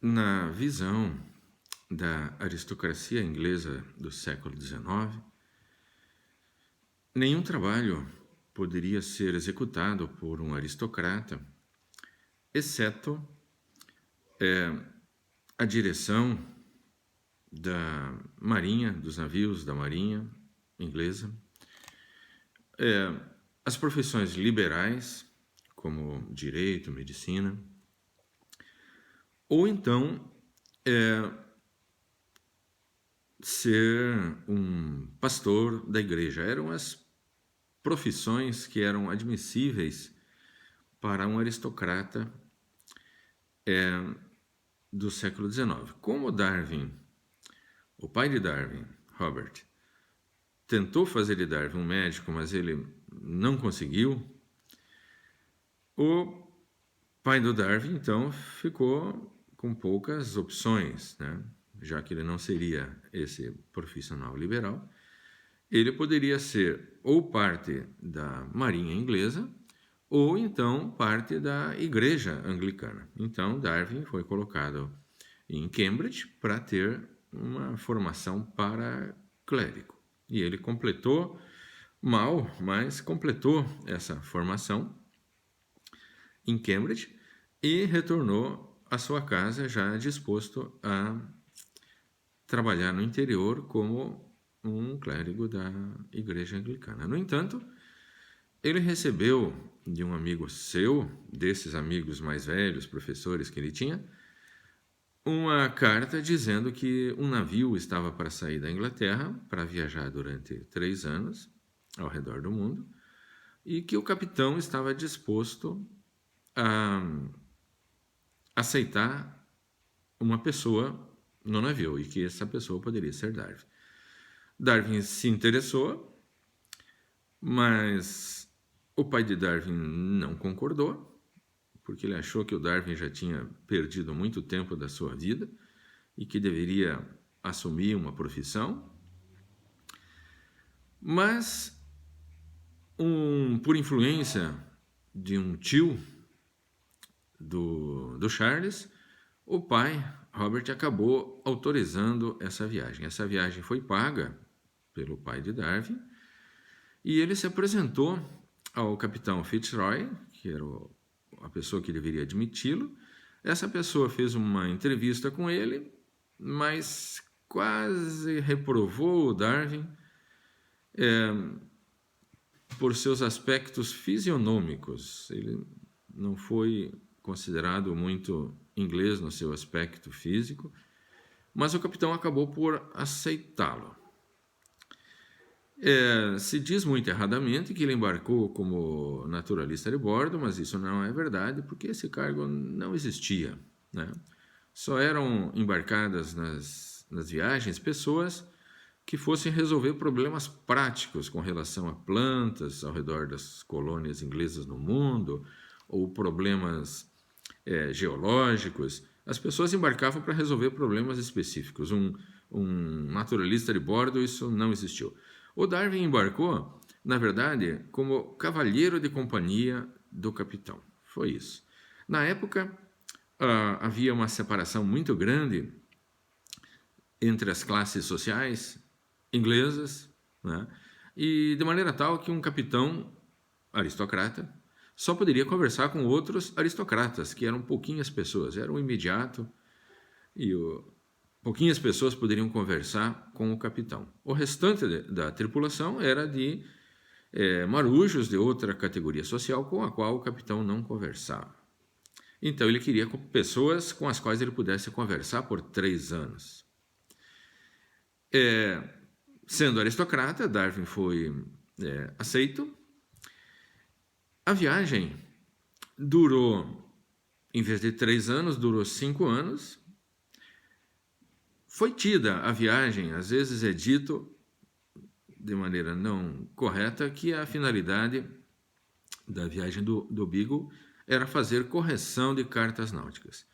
Na visão da aristocracia inglesa do século XIX, nenhum trabalho poderia ser executado por um aristocrata, exceto a direção da marinha, dos navios da marinha inglesa, as profissões liberais, como direito, medicina, ou então ser um pastor da igreja. Eram as profissões que eram admissíveis para um aristocrata do século XIX. Como Darwin, o pai de Darwin, Robert, tentou fazer de Darwin um médico, mas ele não conseguiu, o pai do Darwin, então, ficou com poucas opções, né? Já que ele não seria esse profissional liberal. Ele poderia ser ou parte da marinha inglesa ou então parte da igreja anglicana. Então Darwin foi colocado em Cambridge para ter uma formação para clérigo. E ele completou, mal, mas completou essa formação em Cambridge e retornou à sua casa já disposto a trabalhar no interior como um clérigo da igreja anglicana. No entanto, ele recebeu de um amigo seu, desses amigos mais velhos, professores que ele tinha, uma carta dizendo que um navio estava para sair da Inglaterra para viajar durante 3 anos ao redor do mundo e que o capitão estava disposto a aceitar uma pessoa no navio e que essa pessoa poderia ser Darwin. Darwin se interessou, mas o pai de Darwin não concordou, porque ele achou que o Darwin já tinha perdido muito tempo da sua vida e que deveria assumir uma profissão. Mas, por influência de um tio do Charles, o pai, Robert, acabou autorizando essa viagem. Essa viagem foi paga pelo pai de Darwin e ele se apresentou ao capitão Fitzroy, que era a pessoa que deveria admiti-lo. Essa pessoa fez uma entrevista com ele, mas quase reprovou o Darwin por seus aspectos fisionômicos. Ele não foi considerado muito inglês no seu aspecto físico, mas o capitão acabou por aceitá-lo. Se diz muito erradamente que ele embarcou como naturalista de bordo, mas isso não é verdade, porque esse cargo não existia, né? Só eram embarcadas nas viagens pessoas que fossem resolver problemas práticos com relação a plantas ao redor das colônias inglesas no mundo, ou problemas geológicos. As pessoas embarcavam para resolver problemas específicos. Um naturalista de bordo, isso não existiu. O Darwin embarcou, na verdade, como cavalheiro de companhia do capitão. Foi isso. Na época, havia uma separação muito grande entre as classes sociais inglesas, né? E de maneira tal que um capitão aristocrata só poderia conversar com outros aristocratas, que eram pouquinhas pessoas, era o imediato, e pouquinhas pessoas poderiam conversar com o capitão. O restante da tripulação era de marujos de outra categoria social com a qual o capitão não conversava. Então ele queria pessoas com as quais ele pudesse conversar por 3 anos. Sendo aristocrata, Darwin foi aceito. A viagem durou, em vez de 3 anos, durou 5 anos. Foi tida a viagem, às vezes é dito de maneira não correta, que a finalidade da viagem do Beagle era fazer correção de cartas náuticas.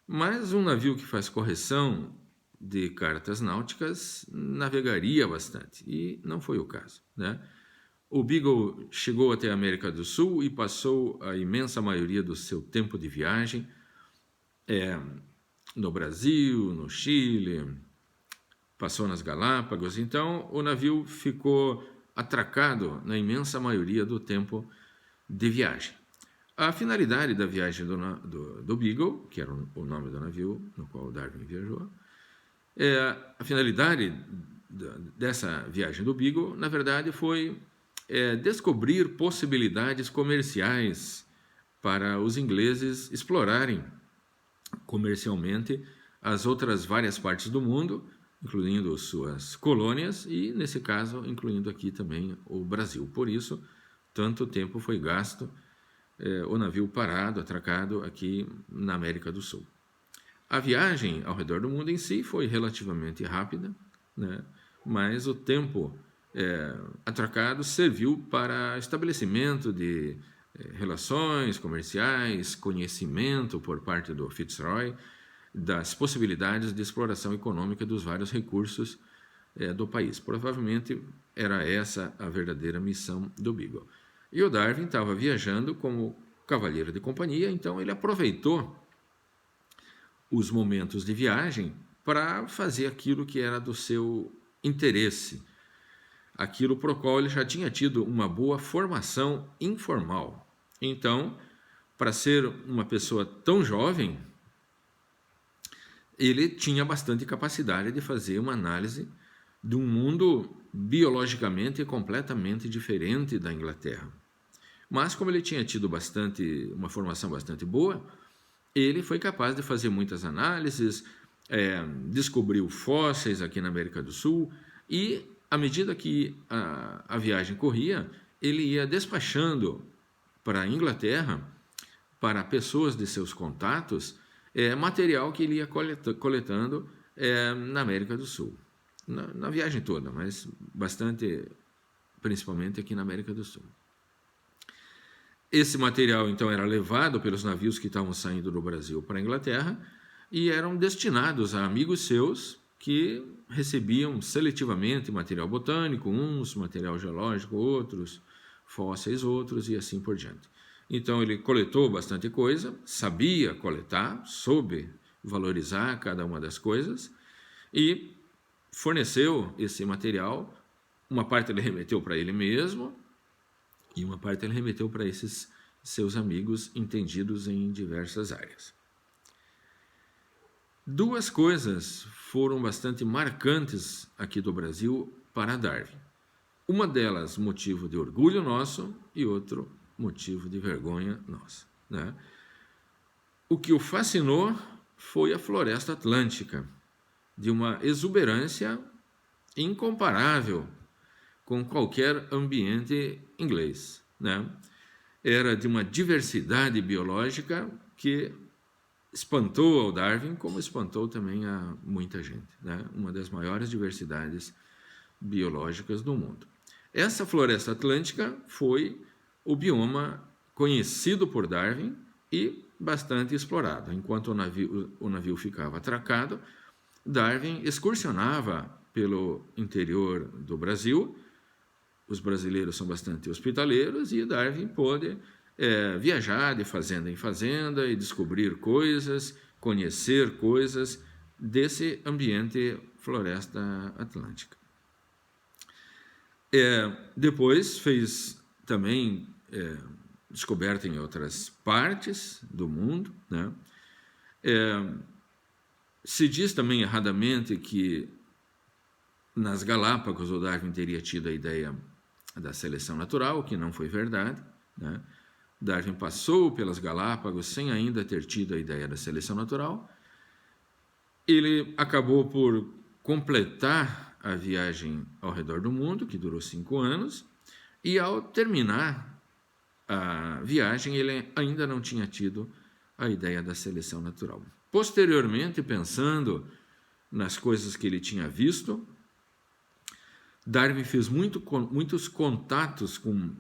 Mas um navio que faz correção de cartas náuticas navegaria bastante, e não foi o caso, né? O Beagle chegou até a América do Sul e passou a imensa maioria do seu tempo de viagem no Brasil, no Chile, passou nas Galápagos. Então, o navio ficou atracado na imensa maioria do tempo de viagem. A finalidade da viagem do Beagle, que era o nome do navio no qual Darwin viajou, a finalidade dessa viagem do Beagle, na verdade, foi descobrir possibilidades comerciais para os ingleses explorarem comercialmente as outras várias partes do mundo, incluindo suas colônias e, nesse caso, incluindo aqui também o Brasil. Por isso, tanto tempo foi gasto, o navio parado, atracado aqui na América do Sul. A viagem ao redor do mundo em si foi relativamente rápida, né? Mas o tempo atracado serviu para estabelecimento de relações comerciais, conhecimento por parte do Fitzroy das possibilidades de exploração econômica dos vários recursos do país. Provavelmente era essa a verdadeira missão do Beagle. E o Darwin estava viajando como cavalheiro de companhia, então ele aproveitou os momentos de viagem para fazer aquilo que era do seu interesse, aquilo para o qual ele já tinha tido uma boa formação informal. Então, para ser uma pessoa tão jovem, ele tinha bastante capacidade de fazer uma análise de um mundo biologicamente completamente diferente da Inglaterra. Mas, como ele tinha tido uma formação bastante boa, ele foi capaz de fazer muitas análises, descobriu fósseis aqui na América do Sul e, à medida que a viagem corria, ele ia despachando para a Inglaterra, para pessoas de seus contatos, material que ele ia coletando na América do Sul. Na viagem toda, mas bastante, principalmente aqui na América do Sul. Esse material, então, era levado pelos navios que estavam saindo do Brasil para a Inglaterra e eram destinados a amigos seus que recebiam seletivamente material botânico, uns, material geológico, outros, fósseis, outros, e assim por diante. Então, ele coletou bastante coisa, sabia coletar, soube valorizar cada uma das coisas e forneceu esse material. Uma parte ele remeteu para ele mesmo, e uma parte ele remeteu para esses seus amigos entendidos em diversas áreas. Duas coisas foram bastante marcantes aqui do Brasil para Darwin. Uma delas motivo de orgulho nosso e outro motivo de vergonha nossa, né? O que o fascinou foi a floresta atlântica, de uma exuberância incomparável com qualquer ambiente inglês, né? Era de uma diversidade biológica que espantou ao Darwin, como espantou também a muita gente, né? Uma das maiores diversidades biológicas do mundo. Essa floresta atlântica foi o bioma conhecido por Darwin e bastante explorado. Enquanto o navio ficava atracado, Darwin excursionava pelo interior do Brasil. Os brasileiros são bastante hospitaleiros e Darwin pôde viajar de fazenda em fazenda e descobrir coisas, conhecer coisas desse ambiente floresta atlântica. Depois fez também descoberta em outras partes do mundo, né? Se diz também erradamente que nas Galápagos o Darwin teria tido a ideia da seleção natural, o que não foi verdade, né? Darwin passou pelas Galápagos sem ainda ter tido a ideia da seleção natural. Ele acabou por completar a viagem ao redor do mundo, que durou 5 anos, e ao terminar a viagem ele ainda não tinha tido a ideia da seleção natural. Posteriormente, pensando nas coisas que ele tinha visto, Darwin fez muitos contatos com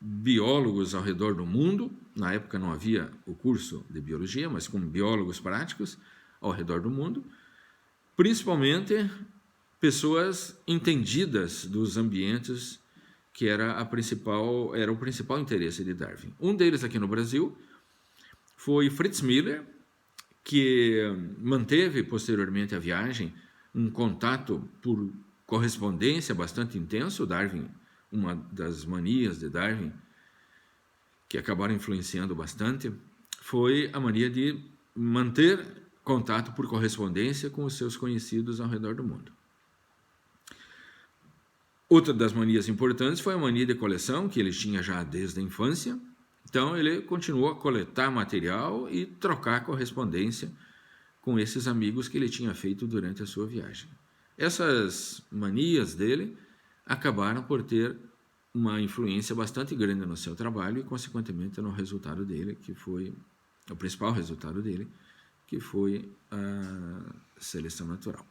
biólogos ao redor do mundo. Na época não havia o curso de biologia, mas com biólogos práticos ao redor do mundo, principalmente pessoas entendidas dos ambientes que era o principal interesse de Darwin. Um deles aqui no Brasil foi Fritz Miller, que manteve posteriormente à viagem um contato por correspondência bastante intenso. Darwin, uma das manias de Darwin, que acabaram influenciando bastante, foi a mania de manter contato por correspondência com os seus conhecidos ao redor do mundo. Outra das manias importantes foi a mania de coleção, que ele tinha já desde a infância. Então, ele continuou a coletar material e trocar correspondência com esses amigos que ele tinha feito durante a sua viagem. Essas manias dele acabaram por ter uma influência bastante grande no seu trabalho e, consequentemente, no resultado dele, que foi o principal resultado dele, que foi a seleção natural.